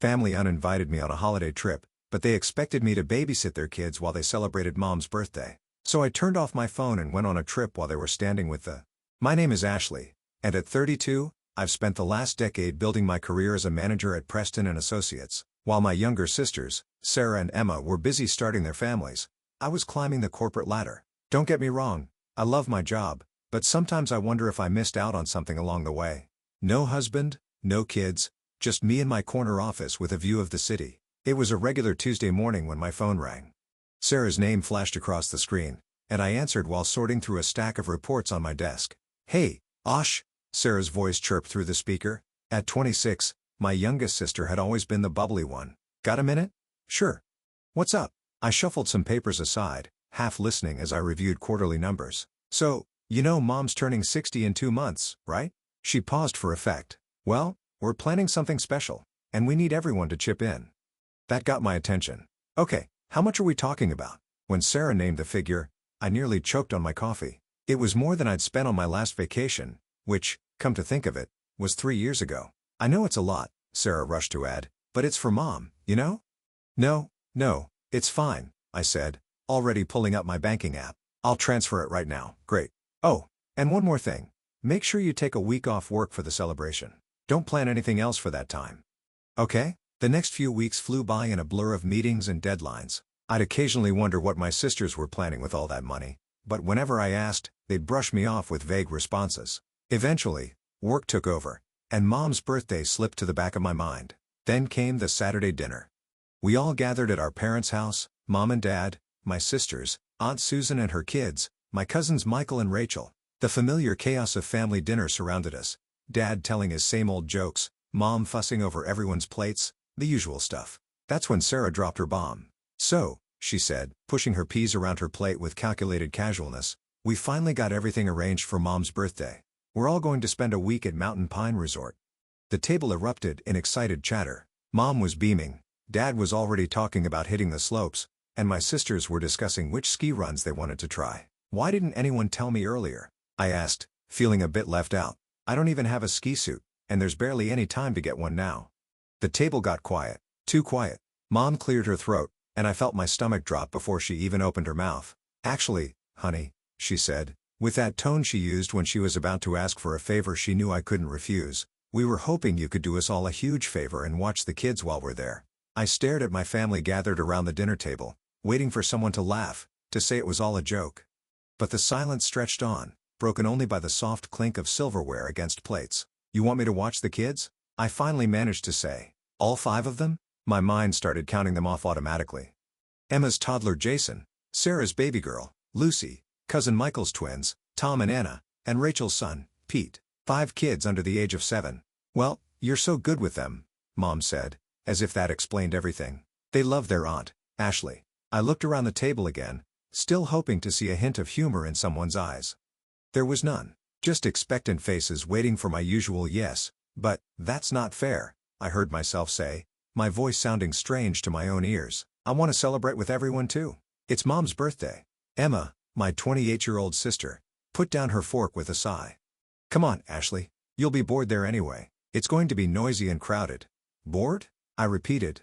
family uninvited me on a holiday trip, but they expected me to babysit their kids while they celebrated Mom's birthday. So I turned off my phone and went on a trip while they were standing with the... My name is Ashley, and at 32, I've spent the last decade building my career as a manager at Preston & Associates, while my younger sisters, Sarah and Emma, were busy starting their families. I was climbing the corporate ladder. Don't get me wrong, I love my job, but sometimes I wonder if I missed out on something along the way. No husband, no kids, just me in my corner office with a view of the city. It was a regular Tuesday morning when my phone rang. Sarah's name flashed across the screen, and I answered while sorting through a stack of reports on my desk. "Hey, Osh," Sarah's voice chirped through the speaker. At 26, my youngest sister had always been the bubbly one. "Got a minute?" "Sure." "What's up?" I shuffled some papers aside, half listening as I reviewed quarterly numbers. "So, you know Mom's turning 60 in 2 months, right?" She paused for effect. "Well, we're planning something special, and we need everyone to chip in." That got my attention. "Okay, how much are we talking about?" When Sarah named the figure, I nearly choked on my coffee. It was more than I'd spent on my last vacation, which, come to think of it, was 3 years ago. "I know it's a lot," Sarah rushed to add, "but it's for Mom, you know?" No, it's fine," I said, already pulling up my banking app. "I'll transfer it right now." "Great. Oh, and one more thing. Make sure you take a week off work for the celebration. Don't plan anything else for that time." "Okay." The next few weeks flew by in a blur of meetings and deadlines. I'd occasionally wonder what my sisters were planning with all that money, but whenever I asked, they'd brush me off with vague responses. Eventually, work took over, and Mom's birthday slipped to the back of my mind. Then came the Saturday dinner. We all gathered at our parents' house, Mom and Dad, my sisters, Aunt Susan and her kids, my cousins Michael and Rachel. The familiar chaos of family dinner surrounded us. Dad telling his same old jokes, Mom fussing over everyone's plates, the usual stuff. That's when Sarah dropped her bomb. "So," she said, pushing her peas around her plate with calculated casualness, "we finally got everything arranged for Mom's birthday. We're all going to spend a week at Mountain Pine Resort." The table erupted in excited chatter. Mom was beaming, Dad was already talking about hitting the slopes, and my sisters were discussing which ski runs they wanted to try. "Why didn't anyone tell me earlier?" I asked, feeling a bit left out. "I don't even have a ski suit, and there's barely any time to get one now." The table got quiet. Too quiet. Mom cleared her throat, and I felt my stomach drop before she even opened her mouth. "Actually, honey," she said, with that tone she used when she was about to ask for a favor she knew I couldn't refuse, "we were hoping you could do us all a huge favor and watch the kids while we're there." I stared at my family gathered around the dinner table, waiting for someone to laugh, to say it was all a joke. But the silence stretched on, broken only by the soft clink of silverware against plates. "You want me to watch the kids?" I finally managed to say. "All 5 of them?" My mind started counting them off automatically. Emma's toddler Jason, Sarah's baby girl, Lucy, cousin Michael's twins, Tom and Anna, and Rachel's son, Pete. 5 kids under the age of 7. "Well, you're so good with them," Mom said, as if that explained everything. "They love their aunt, Ashley." I looked around the table again, still hoping to see a hint of humor in someone's eyes. There was none. Just expectant faces waiting for my usual yes, but "that's not fair," I heard myself say, my voice sounding strange to my own ears. "I want to celebrate with everyone too. It's Mom's birthday." Emma, my 28-year-old sister, put down her fork with a sigh. "Come on, Ashley. You'll be bored there anyway. It's going to be noisy and crowded." "Bored?" I repeated.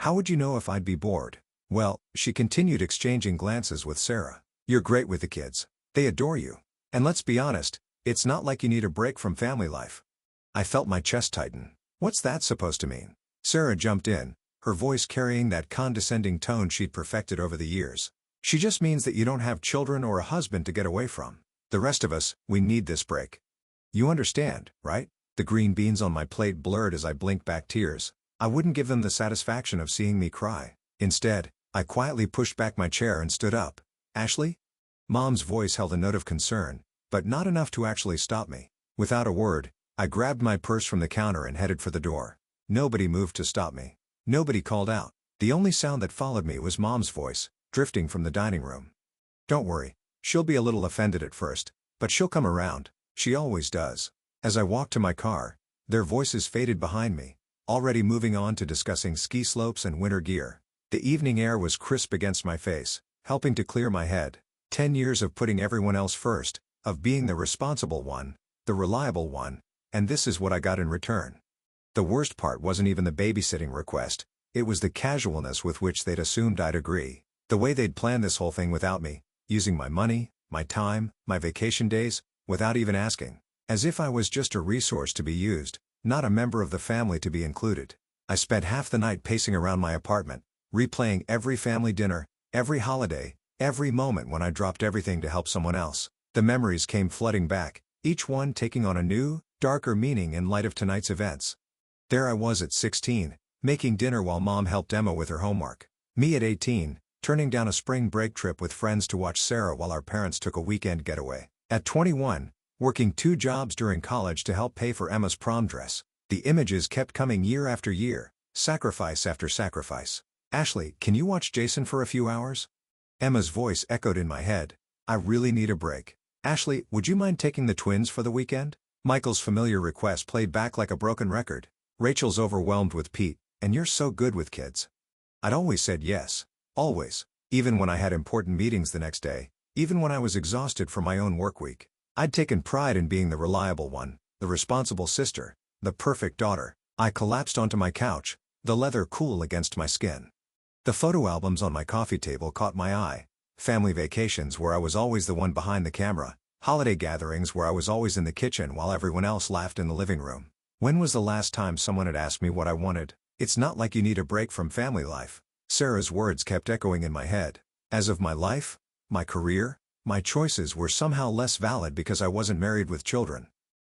"How would you know if I'd be bored?" "Well," she continued exchanging glances with Sarah, "you're great with the kids. They adore you. And let's be honest, it's not like you need a break from family life." I felt my chest tighten. What's that supposed to mean? Sarah jumped in, her voice carrying that condescending tone she'd perfected over the years. "She just means that you don't have children or a husband to get away from. The rest of us, we need this break. You understand, right?" The green beans on my plate blurred as I blinked back tears. I wouldn't give them the satisfaction of seeing me cry. Instead, I quietly pushed back my chair and stood up. "Ashley?" Mom's voice held a note of concern, but not enough to actually stop me. Without a word, I grabbed my purse from the counter and headed for the door. Nobody moved to stop me. Nobody called out. The only sound that followed me was Mom's voice, drifting from the dining room. "Don't worry, she'll be a little offended at first, but she'll come around. She always does." As I walked to my car, their voices faded behind me, already moving on to discussing ski slopes and winter gear. The evening air was crisp against my face, helping to clear my head. 10 years of putting everyone else first, of being the responsible one, the reliable one, and this is what I got in return. The worst part wasn't even the babysitting request, it was the casualness with which they'd assumed I'd agree. The way they'd planned this whole thing without me, using my money, my time, my vacation days, without even asking. As if I was just a resource to be used, not a member of the family to be included. I spent half the night pacing around my apartment, replaying every family dinner, every holiday, every moment when I dropped everything to help someone else. The memories came flooding back, each one taking on a new, darker meaning in light of tonight's events. There I was at 16, making dinner while Mom helped Emma with her homework. Me at 18, turning down a spring break trip with friends to watch Sarah while our parents took a weekend getaway. At 21, working 2 jobs during college to help pay for Emma's prom dress. The images kept coming year after year, sacrifice after sacrifice. Ashley, can you watch Jason for a few hours? Emma's voice echoed in my head. I really need a break. Ashley, would you mind taking the twins for the weekend? Michael's familiar request played back like a broken record. Rachel's overwhelmed with Pete, and you're so good with kids. I'd always said yes. Always. Even when I had important meetings the next day. Even when I was exhausted from my own work week. I'd taken pride in being the reliable one, the responsible sister, the perfect daughter. I collapsed onto my couch, the leather cool against my skin. The photo albums on my coffee table caught my eye. Family vacations where I was always the one behind the camera. Holiday gatherings where I was always in the kitchen while everyone else laughed in the living room. When was the last time someone had asked me what I wanted? It's not like you need a break from family life. Sarah's words kept echoing in my head. As of my life, my career, my choices were somehow less valid because I wasn't married with children.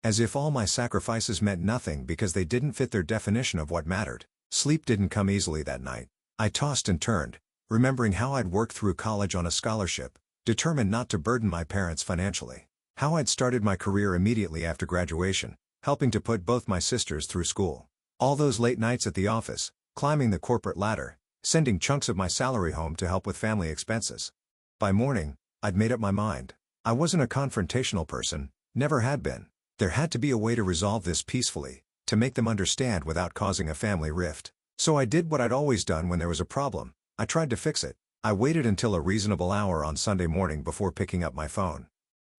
As if all my sacrifices meant nothing because they didn't fit their definition of what mattered. Sleep didn't come easily that night. I tossed and turned, remembering how I'd worked through college on a scholarship, determined not to burden my parents financially. How I'd started my career immediately after graduation, helping to put both my sisters through school. All those late nights at the office, climbing the corporate ladder, sending chunks of my salary home to help with family expenses. By morning, I'd made up my mind. I wasn't a confrontational person, never had been. There had to be a way to resolve this peacefully, to make them understand without causing a family rift. So I did what I'd always done when there was a problem. I tried to fix it. I waited until a reasonable hour on Sunday morning before picking up my phone.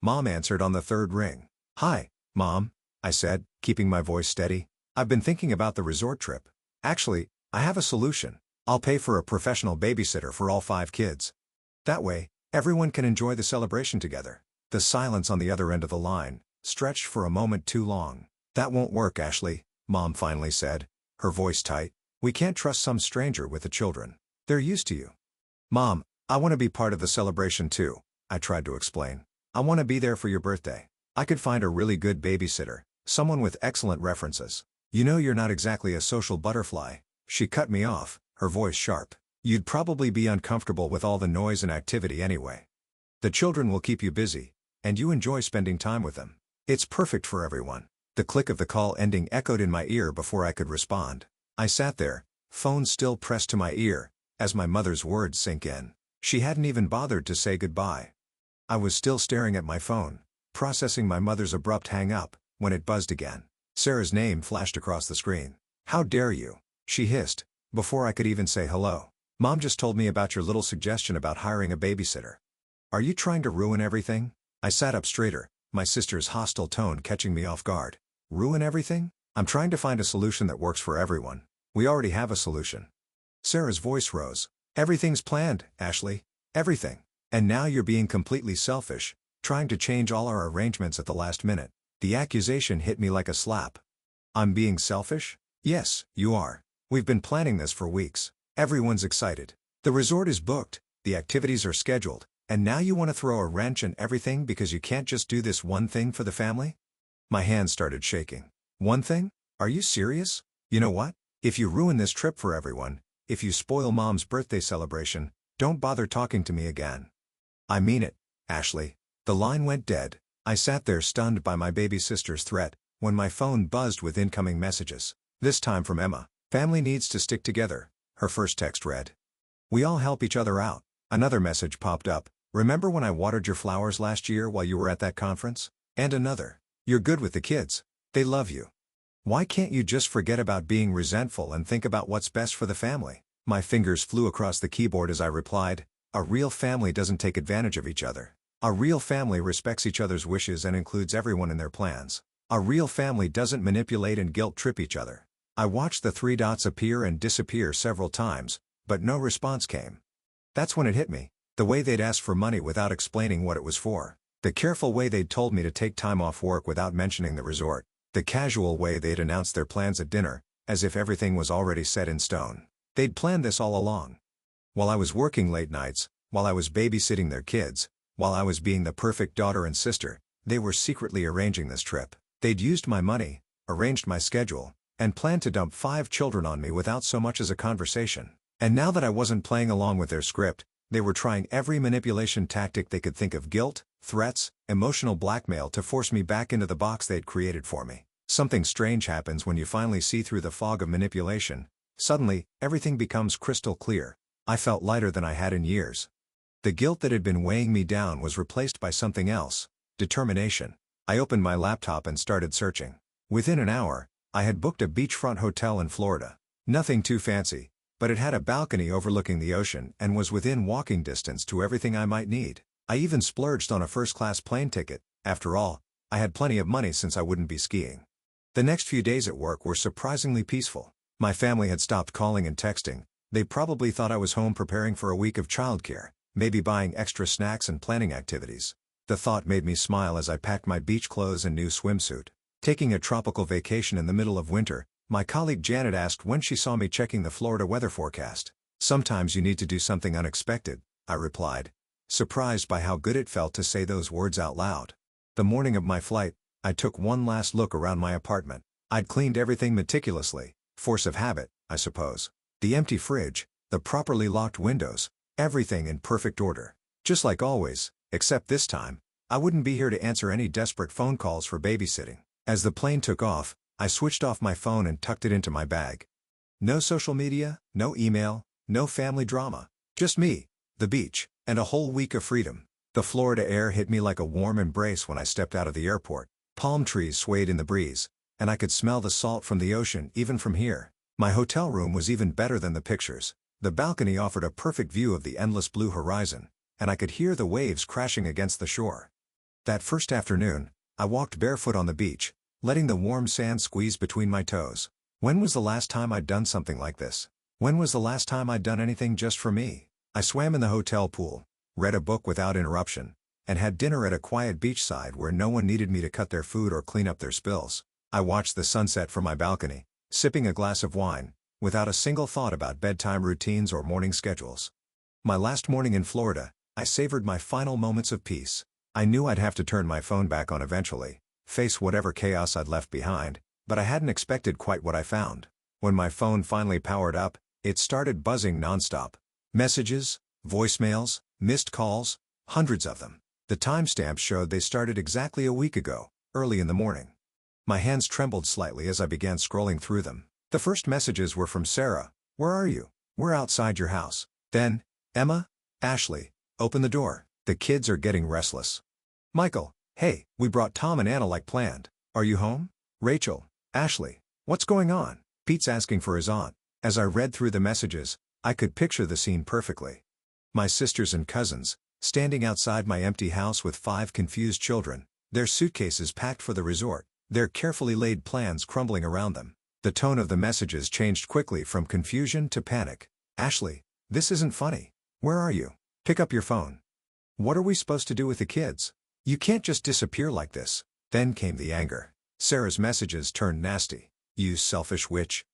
Mom answered on the third ring. "Hi, Mom," I said, keeping my voice steady. "I've been thinking about the resort trip. Actually, I have a solution. I'll pay for a professional babysitter for all 5 kids. That way, everyone can enjoy the celebration together." The silence on the other end of the line stretched for a moment too long. "That won't work, Ashley," Mom finally said, her voice tight. "We can't trust some stranger with the children. They're used to you." "Mom, I want to be part of the celebration too," I tried to explain. "I want to be there for your birthday. I could find a really good babysitter, someone with excellent references." "You know you're not exactly a social butterfly," she cut me off, her voice sharp. "You'd probably be uncomfortable with all the noise and activity anyway. The children will keep you busy, and you enjoy spending time with them. It's perfect for everyone." The click of the call ending echoed in my ear before I could respond. I sat there, phone still pressed to my ear, as my mother's words sank in. She hadn't even bothered to say goodbye. I was still staring at my phone, processing my mother's abrupt hang-up, when it buzzed again. Sarah's name flashed across the screen. "How dare you?" she hissed, before I could even say hello. "Mom just told me about your little suggestion about hiring a babysitter. Are you trying to ruin everything?" I sat up straighter, my sister's hostile tone catching me off guard. "Ruin everything? I'm trying to find a solution that works for everyone. We already have a solution." Sarah's voice rose. "Everything's planned, Ashley. Everything. And now you're being completely selfish, trying to change all our arrangements at the last minute." The accusation hit me like a slap. "I'm being selfish?" "Yes, you are. We've been planning this for weeks. Everyone's excited. The resort is booked, the activities are scheduled, and now you want to throw a wrench in everything because you can't just do this one thing for the family?" My hands started shaking. "One thing? Are you serious? You know what? If you ruin this trip for everyone, if you spoil Mom's birthday celebration, don't bother talking to me again." "I mean it, Ashley." The line went dead. I sat there stunned by my baby sister's threat, when my phone buzzed with incoming messages. This time from Emma. "Family needs to stick together," her first text read. "We all help each other out." Another message popped up. "Remember when I watered your flowers last year while you were at that conference?" And another. "You're good with the kids. They love you. Why can't you just forget about being resentful and think about what's best for the family?" My fingers flew across the keyboard as I replied, "A real family doesn't take advantage of each other. A real family respects each other's wishes and includes everyone in their plans. A real family doesn't manipulate and guilt-trip each other." I watched the three dots appear and disappear several times, but no response came. That's when it hit me, the way they'd asked for money without explaining what it was for. The careful way they'd told me to take time off work without mentioning the resort. The casual way they'd announced their plans at dinner, as if everything was already set in stone. They'd planned this all along. While I was working late nights, while I was babysitting their kids, while I was being the perfect daughter and sister, they were secretly arranging this trip. They'd used my money, arranged my schedule, and planned to dump 5 children on me without so much as a conversation. And now that I wasn't playing along with their script, they were trying every manipulation tactic they could think of: guilt, threats, emotional blackmail to force me back into the box they'd created for me. Something strange happens when you finally see through the fog of manipulation. Suddenly, everything becomes crystal clear. I felt lighter than I had in years. The guilt that had been weighing me down was replaced by something else: determination. I opened my laptop and started searching. Within an hour, I had booked a beachfront hotel in Florida. Nothing too fancy, but it had a balcony overlooking the ocean and was within walking distance to everything I might need. I even splurged on a first-class plane ticket. After all, I had plenty of money since I wouldn't be skiing. The next few days at work were surprisingly peaceful. My family had stopped calling and texting. They probably thought I was home preparing for a week of childcare, maybe buying extra snacks and planning activities. The thought made me smile as I packed my beach clothes and new swimsuit. Taking a tropical vacation in the middle of winter, my colleague Janet asked when she saw me checking the Florida weather forecast. "Sometimes you need to do something unexpected," I replied, surprised by how good it felt to say those words out loud. The morning of my flight, I took one last look around my apartment. I'd cleaned everything meticulously, force of habit, I suppose. The empty fridge, the properly locked windows, everything in perfect order. Just like always, except this time, I wouldn't be here to answer any desperate phone calls for babysitting. As the plane took off, I switched off my phone and tucked it into my bag. No social media, no email, no family drama. Just me, the beach, and a whole week of freedom. The Florida air hit me like a warm embrace when I stepped out of the airport. Palm trees swayed in the breeze, and I could smell the salt from the ocean even from here. My hotel room was even better than the pictures. The balcony offered a perfect view of the endless blue horizon, and I could hear the waves crashing against the shore. That first afternoon, I walked barefoot on the beach, letting the warm sand squeeze between my toes. When was the last time I'd done something like this? When was the last time I'd done anything just for me? I swam in the hotel pool, read a book without interruption, and had dinner at a quiet beachside where no one needed me to cut their food or clean up their spills. I watched the sunset from my balcony, sipping a glass of wine, without a single thought about bedtime routines or morning schedules. My last morning in Florida, I savored my final moments of peace. I knew I'd have to turn my phone back on eventually, face whatever chaos I'd left behind, but I hadn't expected quite what I found. When my phone finally powered up, it started buzzing nonstop. Messages, voicemails, missed calls, hundreds of them. The timestamp showed they started exactly a week ago, early in the morning. My hands trembled slightly as I began scrolling through them. The first messages were from Sarah. "Where are you? We're outside your house." Then, "Emma, Ashley, open the door. The kids are getting restless." Michael, "Hey, we brought Tom and Anna like planned. Are you home?" Rachel, "Ashley, what's going on?" Pete's asking for his aunt. As I read through the messages, I could picture the scene perfectly. My sisters and cousins, standing outside my empty house with 5 confused children, their suitcases packed for the resort, their carefully laid plans crumbling around them. The tone of the messages changed quickly from confusion to panic. "Ashley, this isn't funny. Where are you? Pick up your phone. What are we supposed to do with the kids? You can't just disappear like this." Then came the anger. Sarah's messages turned nasty. "You selfish witch.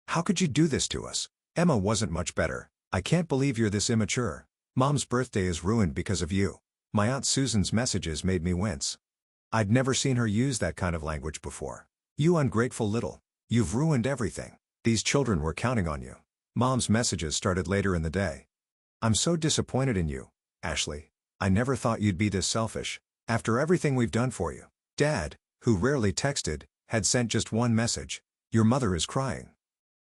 How could you do this to us?" Emma wasn't much better. "I can't believe you're this immature. Mom's birthday is ruined because of you." My Aunt Susan's messages made me wince. I'd never seen her use that kind of language before. "You ungrateful little. You've ruined everything. These children were counting on you." Mom's messages started later in the day. "I'm so disappointed in you, Ashley. I never thought you'd be this selfish. After everything we've done for you." Dad, who rarely texted, had sent just one message. "Your mother is crying.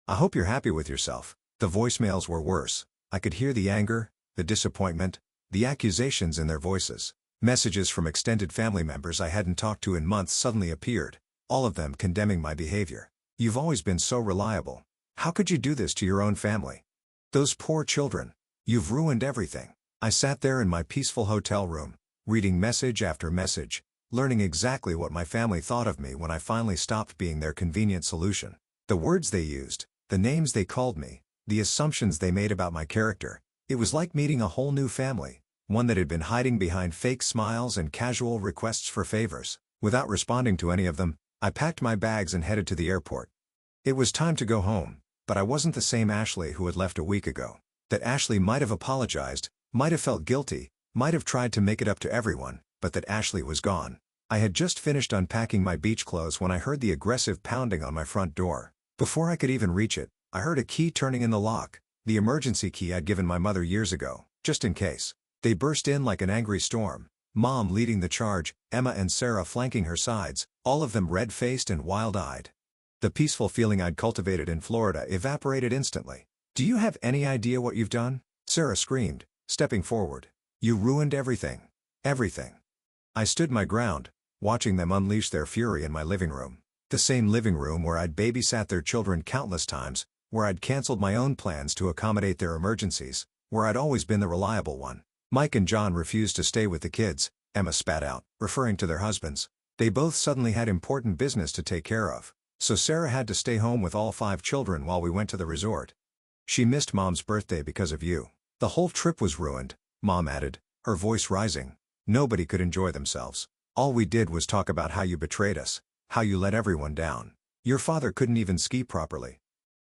I hope you're happy with yourself." The voicemails were worse. I could hear the anger, the disappointment, the accusations in their voices. Messages from extended family members I hadn't talked to in months suddenly appeared, all of them condemning my behavior. "You've always been so reliable. How could you do this to your own family? Those poor children. You've ruined everything." I sat there in my peaceful hotel room, reading message after message, learning exactly what my family thought of me when I finally stopped being their convenient solution. The words they used, the names they called me, the assumptions they made about my character. It was like meeting a whole new family, one that had been hiding behind fake smiles and casual requests for favors. Without responding to any of them, I packed my bags and headed to the airport. It was time to go home, but I wasn't the same Ashley who had left a week ago. That Ashley might have apologized, might have felt guilty, might have tried to make it up to everyone, but that Ashley was gone. I had just finished unpacking my beach clothes when I heard the aggressive pounding on my front door. Before I could even reach it, I heard a key turning in the lock, the emergency key I'd given my mother years ago, just in case. They burst in like an angry storm, Mom leading the charge, Emma and Sarah flanking her sides, all of them red-faced and wild-eyed. The peaceful feeling I'd cultivated in Florida evaporated instantly. "Do you have any idea what you've done?" Sarah screamed, stepping forward. "You ruined everything. Everything." I stood my ground, watching them unleash their fury in my living room. The same living room where I'd babysat their children countless times, where I'd canceled my own plans to accommodate their emergencies, where I'd always been the reliable one. "Mike and John refused to stay with the kids," Emma spat out, referring to their husbands. "They both suddenly had important business to take care of. So Sarah had to stay home with all 5 children while we went to the resort. She missed Mom's birthday because of you. The whole trip was ruined," Mom added, her voice rising. "Nobody could enjoy themselves. All we did was talk about how you betrayed us, how you let everyone down. Your father couldn't even ski properly.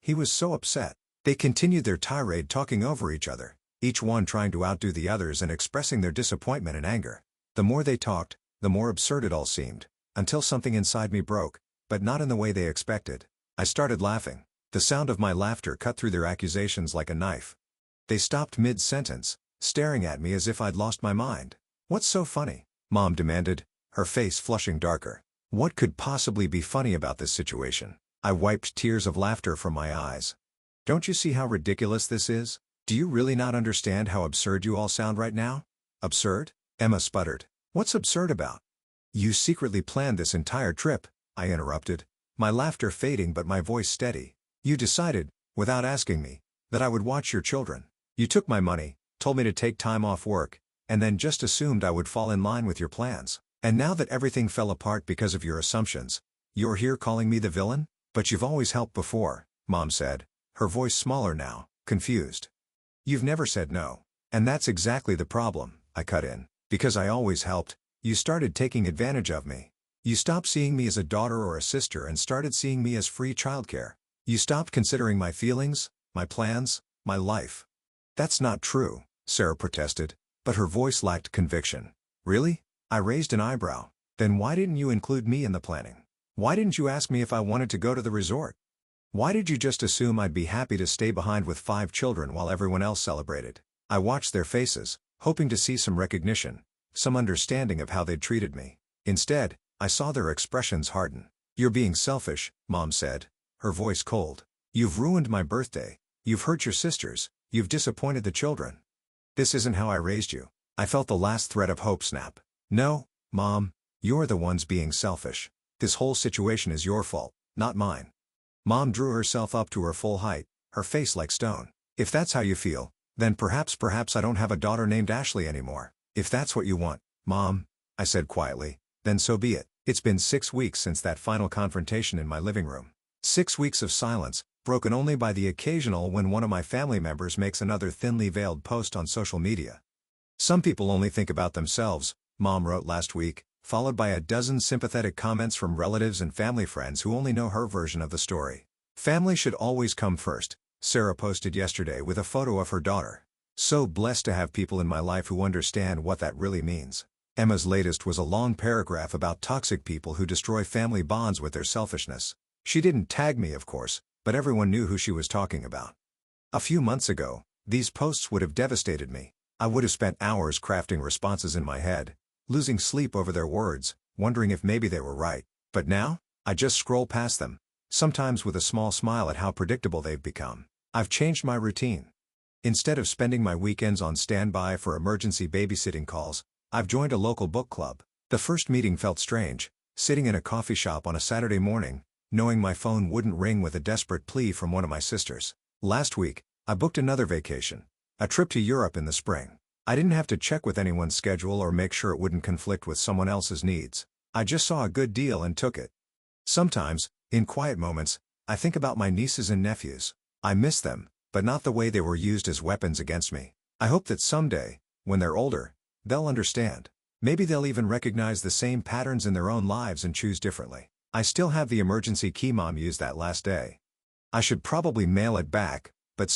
He was so upset." They continued their tirade, talking over each other, each one trying to outdo the others and expressing their disappointment and anger. The more they talked, the more absurd it all seemed, until something inside me broke, but not in the way they expected. I started laughing. The sound of my laughter cut through their accusations like a knife. They stopped mid-sentence, staring at me as if I'd lost my mind. "What's so funny?" Mom demanded, her face flushing darker. What could possibly be funny about this situation? I wiped tears of laughter from my eyes. "Don't you see how ridiculous this is? Do you really not understand how absurd you all sound right now?" "Absurd?" Emma sputtered. "What's absurd about?" "You secretly planned this entire trip," I interrupted, my laughter fading but my voice steady. "You decided, without asking me, that I would watch your children. You took my money, told me to take time off work, and then just assumed I would fall in line with your plans. And now that everything fell apart because of your assumptions, you're here calling me the villain? But you've always helped before," Mom said, her voice smaller now, confused. "You've never said no. And that's exactly the problem," I cut in. "Because I always helped, you started taking advantage of me. You stopped seeing me as a daughter or a sister and started seeing me as free childcare. You stopped considering my feelings, my plans, my life." "That's not true," Sarah protested, but her voice lacked conviction. "Really?" I raised an eyebrow. "Then why didn't you include me in the planning? Why didn't you ask me if I wanted to go to the resort? Why did you just assume I'd be happy to stay behind with 5 children while everyone else celebrated?" I watched their faces, hoping to see some recognition, some understanding of how they'd treated me. Instead, I saw their expressions harden. "You're being selfish," Mom said, her voice cold. "You've ruined my birthday, you've hurt your sisters, you've disappointed the children. This isn't how I raised you." I felt the last thread of hope snap. "No, Mom, you're the ones being selfish. This whole situation is your fault, not mine." Mom drew herself up to her full height, her face like stone. "If that's how you feel, then perhaps I don't have a daughter named Ashley anymore. If that's what you want, Mom," I said quietly, "then so be it." It's been 6 weeks since that final confrontation in my living room. 6 weeks of silence, broken only by the occasional when one of my family members makes another thinly veiled post on social media. "Some people only think about themselves," Mom wrote last week, followed by a dozen sympathetic comments from relatives and family friends who only know her version of the story. "Family should always come first," Sarah posted yesterday with a photo of her daughter. "So blessed to have people in my life who understand what that really means." Emma's latest was a long paragraph about toxic people who destroy family bonds with their selfishness. She didn't tag me, of course, but everyone knew who she was talking about. A few months ago, these posts would have devastated me. I would have spent hours crafting responses in my head, losing sleep over their words, wondering if maybe they were right. But now, I just scroll past them, sometimes with a small smile at how predictable they've become. I've changed my routine. Instead of spending my weekends on standby for emergency babysitting calls, I've joined a local book club. The first meeting felt strange, sitting in a coffee shop on a Saturday morning, knowing my phone wouldn't ring with a desperate plea from one of my sisters. Last week, I booked another vacation, a trip to Europe in the spring. I didn't have to check with anyone's schedule or make sure it wouldn't conflict with someone else's needs. I just saw a good deal and took it. Sometimes, in quiet moments, I think about my nieces and nephews. I miss them, but not the way they were used as weapons against me. I hope that someday, when they're older, they'll understand. Maybe they'll even recognize the same patterns in their own lives and choose differently. I still have the emergency key Mom used that last day. I should probably mail it back, but